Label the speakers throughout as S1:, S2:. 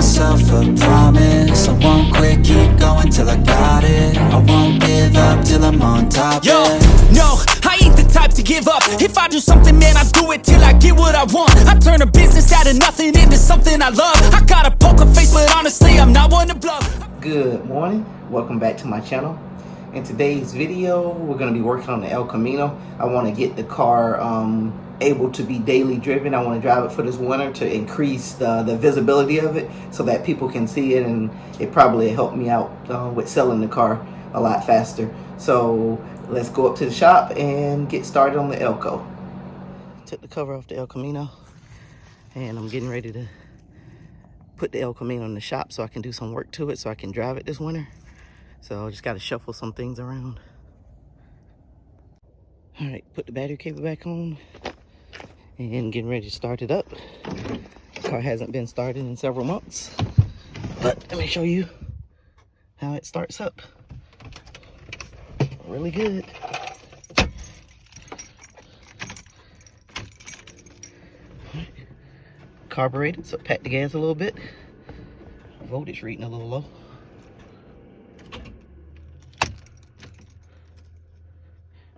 S1: myself a promise. I won't quit, keep going till I got it. I won't give up till I'm on top.
S2: Yo, no, I ain't the type to give up. If I do something, man, I do it till I get what I want. I turn a business out of nothing into something I love. I got a poker face, but honestly, I'm not one to bluff.
S3: Good morning, welcome back to my channel. In today's video, we're going to be working on the El Camino. I want to get the car able to be daily driven. I want to drive it for this winter to increase the visibility of it so that people can see it, and it probably helped me out with selling the car a lot faster. So let's go up to the shop and get started on the Elco. Took the cover off the El Camino and I'm getting ready to put the El Camino in the shop so I can do some work to it so I can drive it this winter. So I just got to shuffle some things around. All right, put the battery cable back on and getting ready to start it up. The car hasn't been started in several months, but let me show you how it starts up. Really good. Carbureted, so pack the gas a little bit. Voltage reading a little low.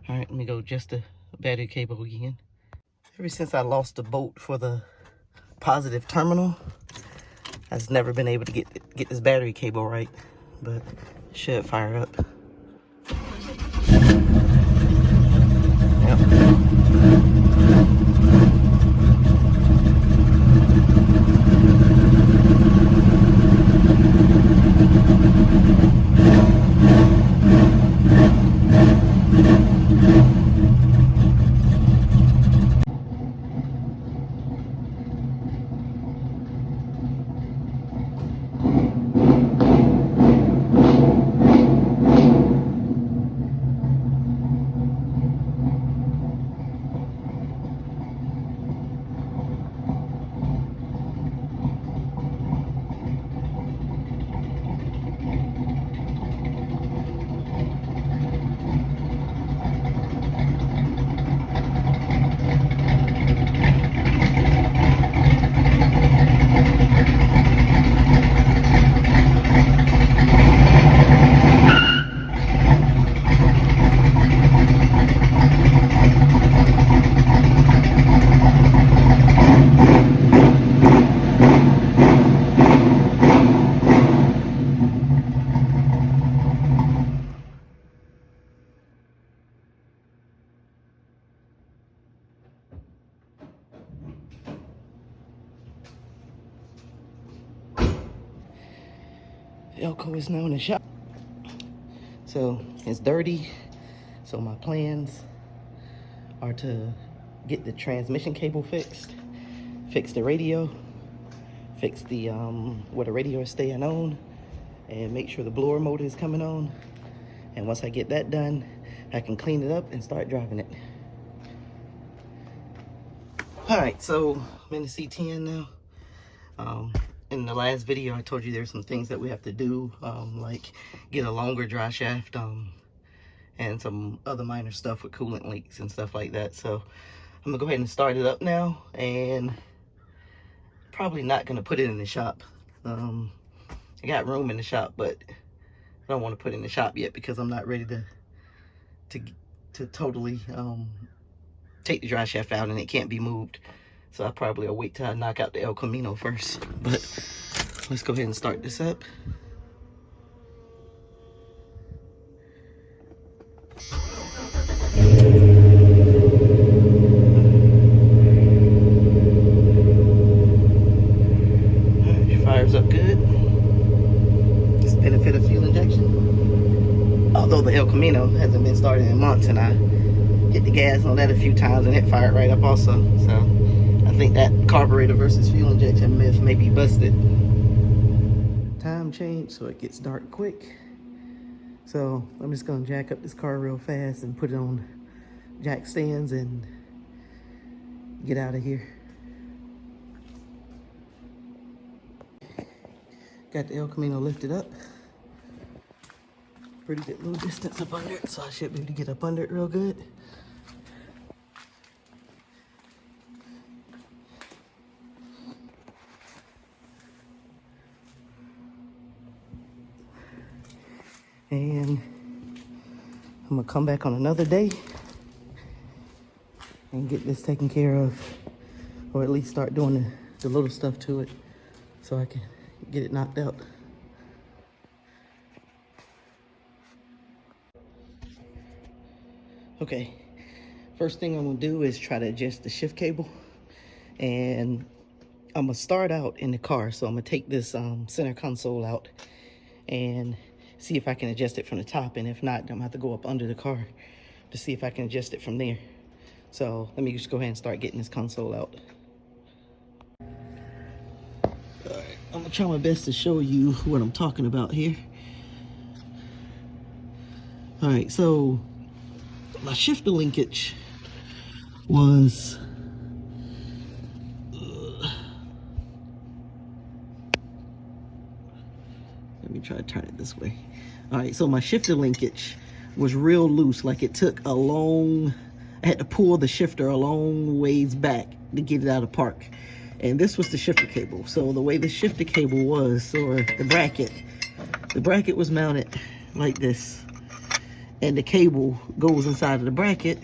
S3: All right, let me go adjust the battery cable again. Ever since I lost the bolt for the positive terminal, I've just never been able to get this battery cable right, but it should fire up. Yep. Elco is now in the shop. So it's dirty. So my plans are to get the transmission cable fixed, fix the radio, fix the where the radio is staying on, and make sure the blower motor is coming on. And once I get that done, I can clean it up and start driving it. All right, so I'm in the C10 now. In the last video, I told you there's some things that we have to do, like get a longer dry shaft, and some other minor stuff with coolant leaks and stuff like that. So I'm gonna go ahead and start it up now, and probably not gonna put it in the shop. I got room in the shop, but I don't want to put it in the shop yet because I'm not ready to totally take the dry shaft out, and it can't be moved. So I probably will wait till I knock out the El Camino first. But let's go ahead and start this up. Alright, fires up good. Just benefit of fuel injection. Although the El Camino hasn't been started in months, and I hit the gas on that a few times and it fired right up also. So I think that carburetor versus fuel injection myth may be busted. Time change so it gets dark quick. So I'm just gonna jack up this car real fast and put it on jack stands and get out of here. Got the El Camino lifted up. Pretty good little distance up under it, so I should be able to get up under it real good. And I'm gonna come back on another day and get this taken care of, or at least start doing the little stuff to it so I can get it knocked out. Okay, first thing I'm gonna do is try to adjust the shift cable, and I'm gonna start out in the car. So I'm gonna take this center console out and see if I can adjust it from the top, and if not, I'm gonna have to go up under the car to see if I can adjust it from there. So let me just go ahead and start getting this console out. All right, I'm gonna try my best to show you what I'm talking about here. All right, so my shifter linkage was let me try to turn it this way. All right, so my shifter linkage was real loose. Like it took I had to pull the shifter a long ways back to get it out of park. And this was the shifter cable. So the way the shifter cable was, or the bracket was mounted like this. And the cable goes inside of the bracket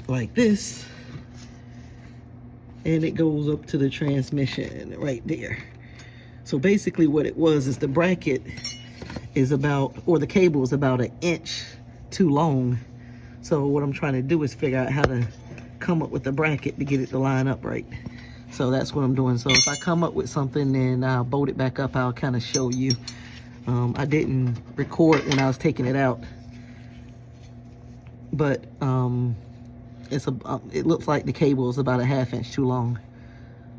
S3: like this. And it goes up to the transmission right there. So basically what it was is the bracket is about, or the cable is about 1 inch too long. So what I'm trying to do is figure out how to come up with the bracket to get it to line up right. So that's what I'm doing. So if I come up with something and I'll bolt it back up, I'll kind of show you. I didn't record when I was taking it out, but it looks like the cable is about 1/2 inch too long.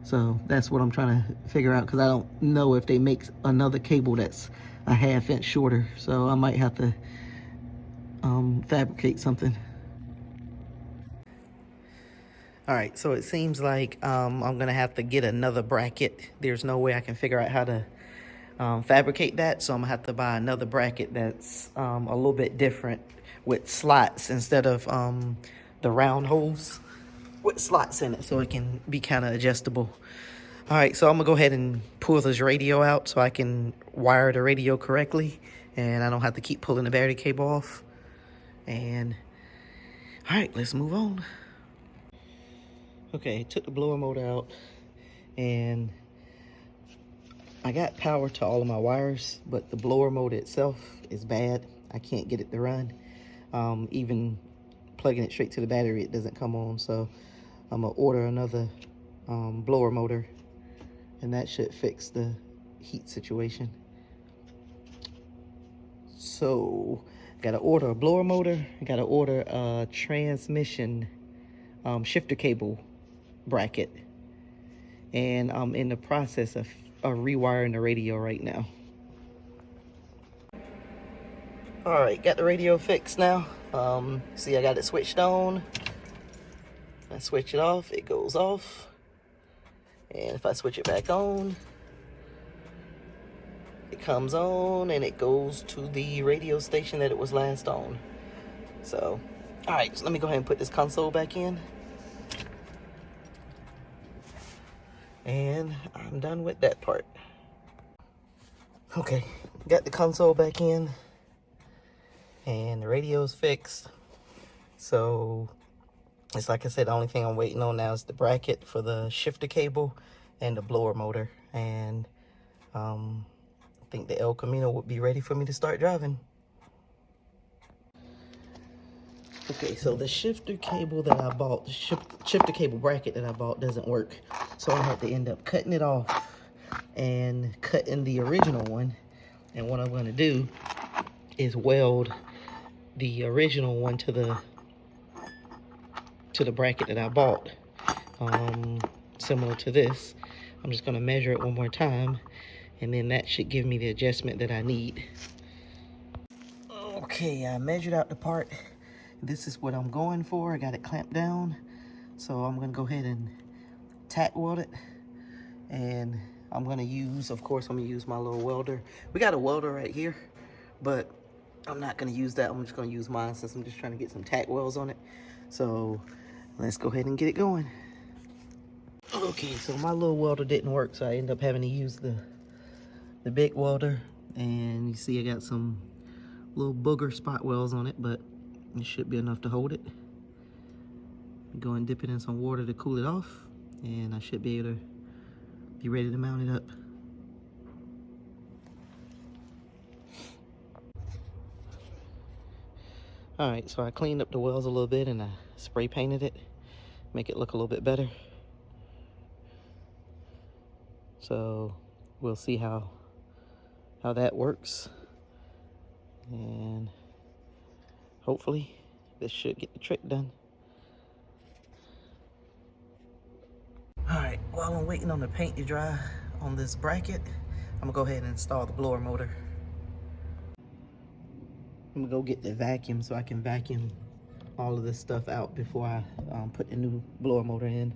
S3: So that's what I'm trying to figure out, because I don't know if they make another cable that's 1/2 inch shorter. So I might have to fabricate something. All right, so it seems like I'm gonna have to get another bracket. There's no way I can figure out how to fabricate that, so I'm gonna have to buy another bracket that's a little bit different, with slots instead of the round holes, with slots in it, so it can be kind of adjustable. All right, so I'm gonna go ahead and pull this radio out so I can wire the radio correctly, and I don't have to keep pulling the battery cable off. And all right, let's move on. Okay, took the blower motor out, and I got power to all of my wires, but the blower motor itself is bad. I can't get it to run. Even plugging it straight to the battery, it doesn't come on. So I'm gonna order another blower motor, and that should fix the heat situation. So gotta order a blower motor, gotta order a transmission shifter cable bracket, and I'm in the process of rewiring the radio right now. All right, got the radio fixed now. See, I got it switched on. I switch it off, it goes off. And if I switch it back on, it comes on and it goes to the radio station that it was last on. So, all right, so let me go ahead and put this console back in. And I'm done with that part. Okay, got the console back in, and the radio's fixed. So it's like I said, the only thing I'm waiting on now is the bracket for the shifter cable and the blower motor. And I think the El Camino would be ready for me to start driving. Okay, so the shifter cable that I bought, the shifter cable bracket that I bought doesn't work. So I had to end up cutting it off and cutting the original one. And what I'm going to do is weld the original one to the bracket that I bought, similar to this. I'm just going to measure it one more time, and then that should give me the adjustment that I need. Okay, I measured out the part. This is what I'm going for. I got it clamped down, so I'm going to go ahead and tack weld it. And I'm going to use, of course, I'm going to use my little welder. We got a welder right here, but I'm not going to use that. I'm just going to use mine since I'm just trying to get some tack welds on it. So let's go ahead and get it going. Okay, so my little welder didn't work, so I ended up having to use the big welder. And you see I got some little booger spot welds on it, but it should be enough to hold it. Go and dip it in some water to cool it off, and I should be able to be ready to mount it up. Alright, so I cleaned up the wells a little bit and I spray painted it, make it look a little bit better. So we'll see how that works, and hopefully this should get the trick done. Alright, while I'm waiting on the paint to dry on this bracket, I'm gonna go ahead and install the blower motor. I'm gonna go get the vacuum so I can vacuum all of this stuff out before I put the new blower motor in.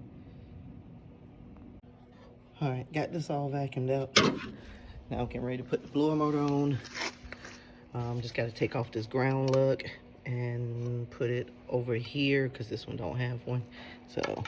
S3: Alright, got this all vacuumed out. Now I'm getting ready to put the blower motor on. Just got to take off this ground lug and put it over here because this one don't have one. So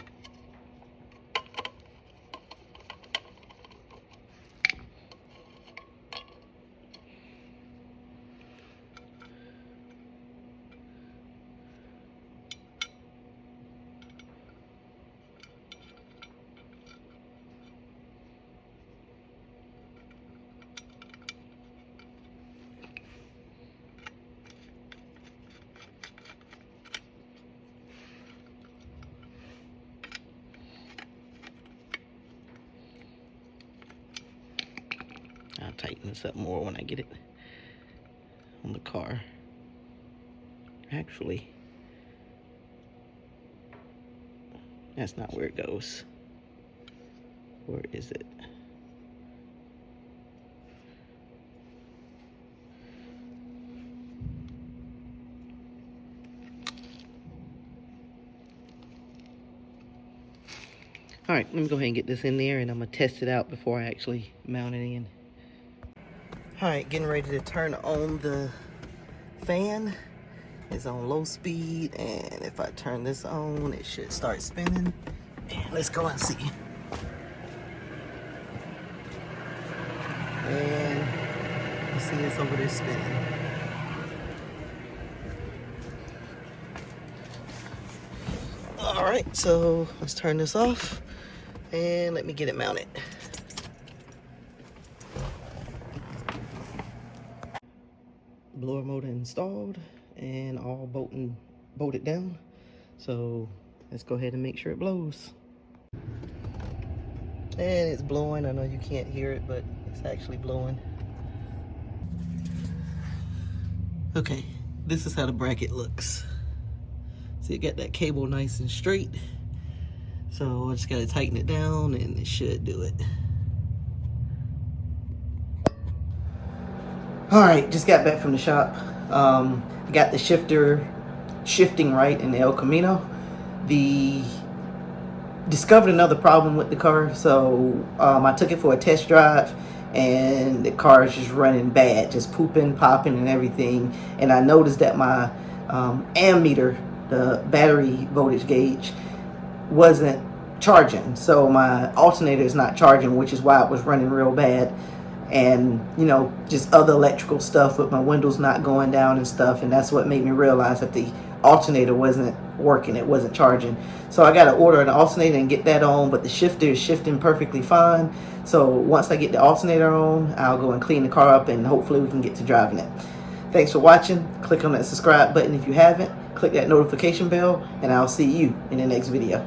S3: I'll tighten this up more when I get it on the car. Actually, that's not where it goes. Where is it? All right, let me go ahead and get this in there, and I'm gonna test it out before I actually mount it in. All right, getting ready to turn on the fan. It's on low speed, and if I turn this on, it should start spinning. And let's go and see. And you see it's over there spinning. All right, so let's turn this off, and let me get it mounted. Blower motor installed and all bolted down. So let's go ahead and make sure it blows. And it's blowing. I know you can't hear it, but it's actually blowing. Okay, this is how the bracket looks. See, it got that cable nice and straight. So I just gotta tighten it down and it should do it. All right, just got back from the shop. Got the shifter shifting right in the El Camino. Discovered another problem with the car, so I took it for a test drive, and the car is just running bad, just pooping, popping, and everything. And I noticed that my ammeter, the battery voltage gauge, wasn't charging, so my alternator is not charging, which is why it was running real bad. And you know, just other electrical stuff with my windows not going down and stuff, and that's what made me realize that the alternator wasn't working, it wasn't charging. So I got to order an alternator and get that on, but the shifter is shifting perfectly fine. So once I get the alternator on, I'll go and clean the car up, and hopefully we can get to driving it. Thanks for watching. Click on that subscribe button if you haven't. Click that notification bell, and I'll see you in the next video.